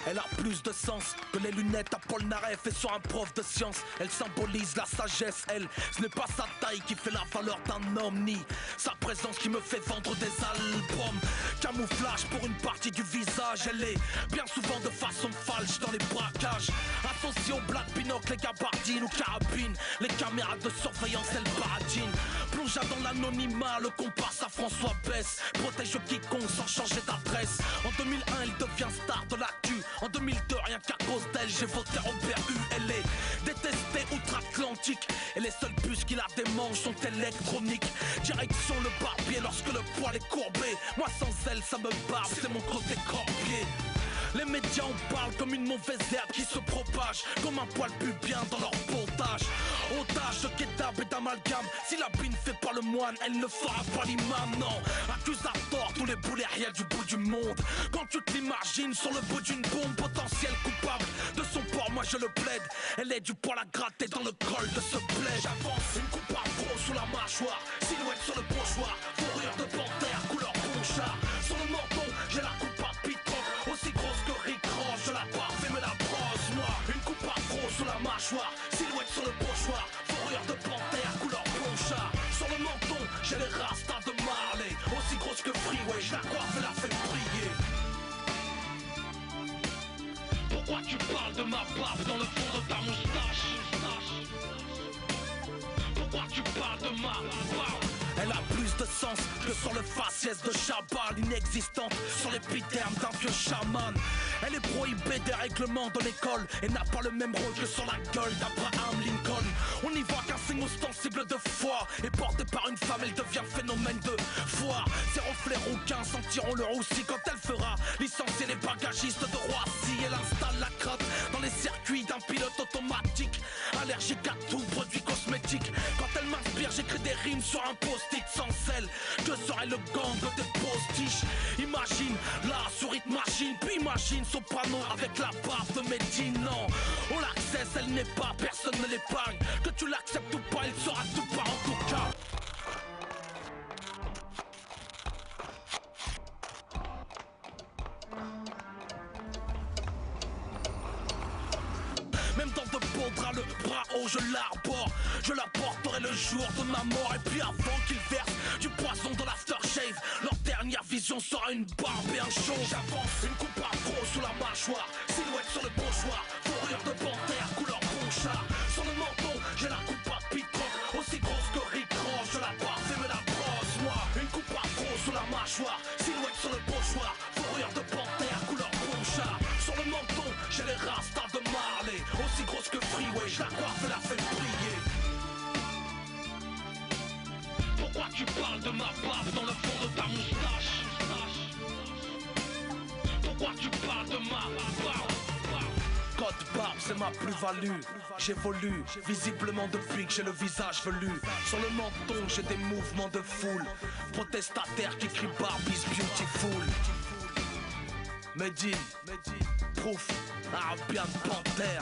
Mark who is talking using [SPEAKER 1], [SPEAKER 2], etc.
[SPEAKER 1] Elle a plus de sens que les lunettes à Paul Naref et sur un prof de science. Elle symbolise la sagesse, elle. Ce n'est pas sa taille qui fait la valeur d'un homme, ni sa présence qui me fait vendre des albums. Camouflage pour une partie du visage. Elle est bien souvent de façon falche dans les braquages. Associée au black binocle, les gabardines ou carabines. Les caméras de surveillance, elle paradine. Plongea dans l'anonymat, le comparse à François Besse. Protège quiconque sans changer d'adresse. En 2001, elle devient star de l'actu. En 2002, rien qu'à cause d'elle, j'ai voté Robert U. Elle est détestée outre-Atlantique. Et les seules puces qui la démangent sont électroniques. Direction le barbier lorsque le poil est courbé. Moi sans elle, ça me barbe, c'est mon côté corbier. Les médias en parlent comme une mauvaise herbe qui se propage, comme un poil pubien dans leur potage. Otage de kebab et d'amalgame. Si la bine fait pas le moine, elle ne fera pas l'imam, non. Accuse à tort tous les boulets rien du bout du monde. Quand tu te l'imagines sur le bout d'une bombe, potentiel coupable de son port, moi je le plaide. Elle est du poil à gratter dans le col de ce bled. J'avance, une coupe afro sous la mâchoire, silhouette sur le pochoir, fourrure de panthère, couleur ponchard. Sur le menton, j'ai la coupe à pitroc, aussi grosse que Rick Ross, je la barre, fais-me la brosse, moi. Une coupe afro sous la mâchoire, silhouette sur le pochoir, fourrure de panthère, couleur ponchard. Sur le menton, j'ai les rastas de Marley, aussi grosse que Freeway, je la coiffe et la fais briller. Pourquoi tu parles de ma barbe dans le fond de ta moustache? Pourquoi tu parles de ma barbe? Elle a plus de sens que sur le faciès de Chabat, l'inexistante sur l'épiderme d'un vieux chaman. Elle est prohibée des règlements de l'école et n'a pas le même rôle que sur la gueule d'Abraham Lincoln. On n'y voit qu'un signe ostensible de foi, et portée par une femme, elle devient phénomène de foire. Ses reflets rouquins sentiront le roussi quand elle fera licencier les bagagistes de Roissy. Elle installe la crotte dans les circuits d'un pilote automatique, allergique à tout produit cosmétique. Quand elle m'inspire, j'écris des rimes sur un post-it sans elle. Que serait le gang des postiches? Imagine la souris de machine, puis imagine soprano avec la barbe de Medine. Non, on l'accesse, elle n'est pas, personne ne l'épargne. Que tu l'acceptes ou pas, il sera tout pas en tout cas. Même dans de beaux draps, le bras haut, je l'arbore. Je la porterai le jour de ma mort. Et puis avant qu'ils versent du poison dans l'aftershave, leur dernière vision sera une barbe et un show. J'avance, une coupe afro sous la mâchoire, silhouette sur le pochoir, fourrure de panthère, couleur ponchard. Sur le menton, j'ai la coupe à pitroc, aussi grosse que Rick Ross, je la barre, fais-me la brosse, moi. Une coupe afro sous la mâchoire, silhouette sur le pochoir, fourrure de panthère, couleur ponchard. Sur le menton, j'ai les rastas de Marley, aussi grosse que Freeway, je la coiffe et la fais briller. Pourquoi tu parles de ma barbe dans le fond de ta moustache? Pourquoi tu parles de ma barbe? Code barbe, c'est ma plus-value. J'évolue, visiblement depuis que j'ai le visage velu. Sur le menton, j'ai des mouvements de foule. Protestataires qui crient Barbie's beautiful. Medine, proof, Arabian Panther.